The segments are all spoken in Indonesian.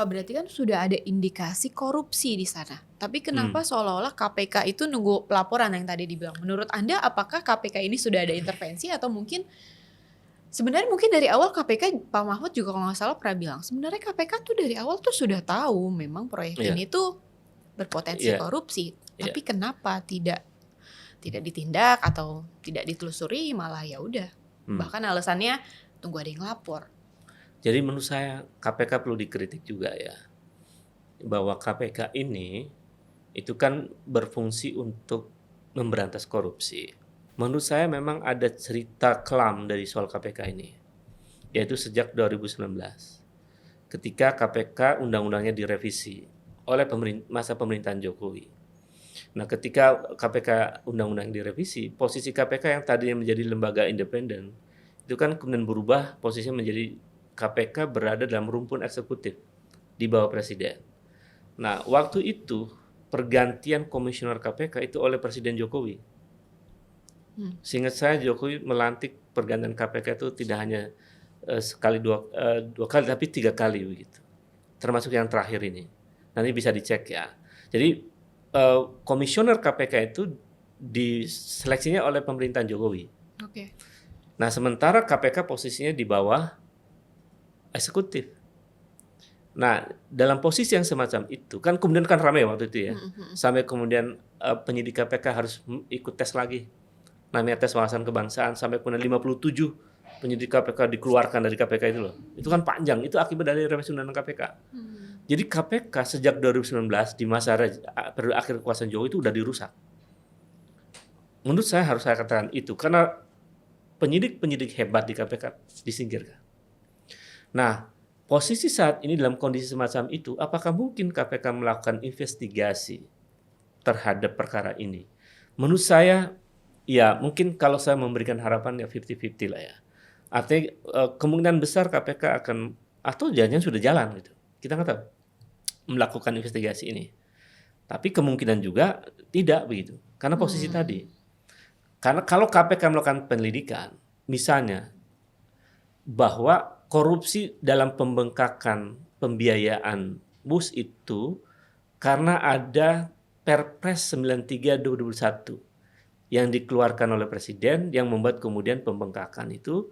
Pak, berarti kan sudah ada indikasi korupsi di sana. Tapi kenapa Hmm. seolah-olah KPK itu nunggu pelaporan yang tadi dibilang? Menurut Anda apakah KPK ini sudah ada intervensi atau mungkin sebenarnya mungkin dari awal KPK, Pak Mahfud juga kalau nggak salah pernah bilang, sebenarnya KPK tuh dari awal tuh sudah tahu memang proyek Iya, ini tuh berpotensi iya, korupsi. iya. Tapi kenapa tidak ditindak atau tidak ditelusuri, malah ya udah. Hmm. Bahkan alasannya tunggu ada yang lapor. Jadi menurut saya KPK perlu dikritik juga ya, bahwa KPK ini itu kan berfungsi untuk memberantas korupsi. Menurut saya memang ada cerita kelam dari soal KPK ini, yaitu sejak 2019, ketika KPK undang-undangnya direvisi oleh masa pemerintahan Jokowi. Nah, ketika KPK undang-undang direvisi, posisi KPK yang tadinya menjadi lembaga independen, itu kan kemudian berubah posisinya menjadi KPK berada dalam rumpun eksekutif di bawah presiden. Nah, waktu itu pergantian komisioner KPK itu oleh Presiden Jokowi. Seingat saya Jokowi melantik pergantian KPK itu tidak hanya sekali dua kali tapi 3 kali begitu. Termasuk yang terakhir ini. Nanti bisa dicek ya. Jadi komisioner KPK itu diseleksinya oleh pemerintahan Jokowi. Oke. Nah, sementara KPK posisinya di bawah eksekutif. Nah, dalam posisi yang semacam itu, kan kemudian kan ramai waktu itu ya. Sampai kemudian penyidik KPK harus ikut tes lagi. Namanya tes wawasan kebangsaan, sampai kemudian 57 penyidik KPK dikeluarkan dari KPK itu loh. Itu kan panjang, itu akibat dari revisi undang-undang KPK. Jadi KPK sejak 2019 di masa periode akhir kekuasaan Jokowi itu udah dirusak. Menurut saya harus saya katakan itu, karena penyidik-penyidik hebat di KPK disingkirkan. Nah, posisi saat ini dalam kondisi semacam itu, apakah mungkin KPK melakukan investigasi terhadap perkara ini? Menurut saya, ya mungkin kalau saya memberikan harapan ya 50-50 lah ya. Artinya kemungkinan besar KPK akan, atau jangan sudah jalan gitu. Kita nggak tahu melakukan investigasi ini. Tapi kemungkinan juga tidak begitu. Karena posisi tadi. Karena kalau KPK melakukan penyelidikan, misalnya bahwa korupsi dalam pembengkakan pembiayaan BUS itu karena ada Perpres 93/2021 yang dikeluarkan oleh Presiden yang membuat kemudian pembengkakan itu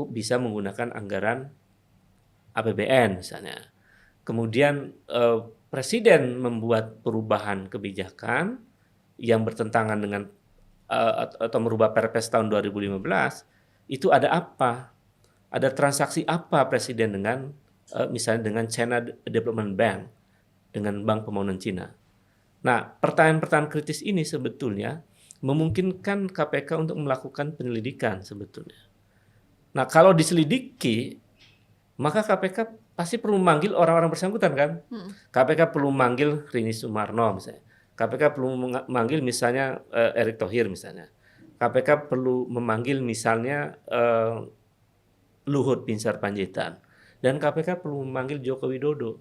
bisa menggunakan anggaran APBN misalnya. Kemudian Presiden membuat perubahan kebijakan yang bertentangan dengan atau merubah Perpres tahun 2015, itu ada apa? Ada transaksi apa Presiden dengan misalnya dengan China Development Bank, dengan Bank Pembangunan Cina. Nah, pertanyaan-pertanyaan kritis ini sebetulnya memungkinkan KPK untuk melakukan penyelidikan sebetulnya. Nah, kalau diselidiki, maka KPK pasti perlu memanggil orang-orang bersangkutan kan? KPK perlu memanggil Rini Sumarno misalnya. KPK perlu memanggil misalnya Erick Thohir misalnya. KPK perlu memanggil misalnya Luhut Binsar Panjaitan. Dan KPK perlu memanggil Joko Widodo.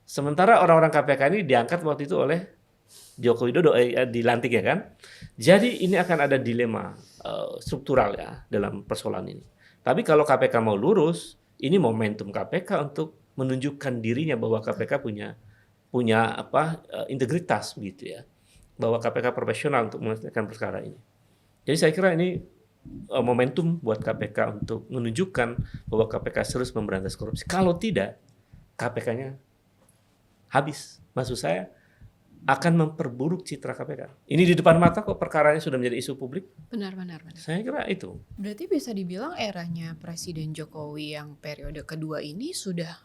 Sementara orang-orang KPK ini diangkat waktu itu oleh Joko Widodo, dilantik ya kan. Jadi ini akan ada dilema struktural ya dalam persoalan ini. Tapi kalau KPK mau lurus, ini momentum KPK untuk menunjukkan dirinya bahwa KPK punya integritas begitu ya, bahwa KPK profesional untuk menyelesaikan perkara ini. Jadi saya kira ini momentum buat KPK untuk menunjukkan bahwa KPK serius memberantas korupsi. Kalau tidak, KPK-nya habis. Maksud saya akan memperburuk citra KPK. Ini di depan mata kok perkaranya sudah menjadi isu publik. Benar. Saya kira itu. Berarti bisa dibilang eranya Presiden Jokowi yang periode kedua ini sudah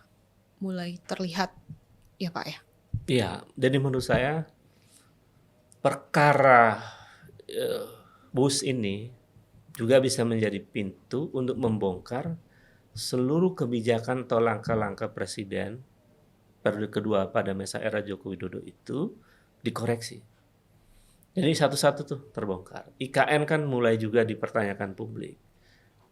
mulai terlihat ya Pak ya? Iya, jadi menurut saya perkara BUS ini juga bisa menjadi pintu untuk membongkar seluruh kebijakan atau langkah-langkah Presiden periode kedua pada masa era Joko Widodo itu dikoreksi. Jadi satu-satu tuh terbongkar. IKN kan mulai juga dipertanyakan publik.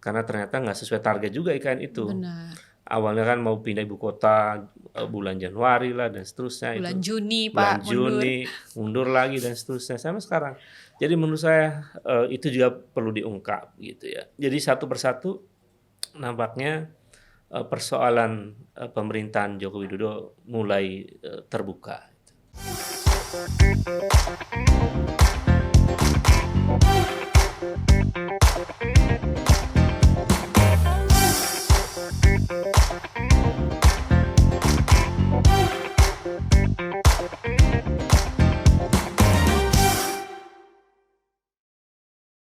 Karena ternyata nggak sesuai target juga IKN itu. Benar. Awalnya kan mau pindah ibu kota bulan Januari lah dan seterusnya. Bulan itu. Juni Bulan Pak Juni, mundur lagi dan seterusnya sampai sekarang. Jadi menurut saya itu juga perlu diungkap gitu ya. Jadi satu persatu nampaknya persoalan pemerintahan Joko Widodo mulai terbuka.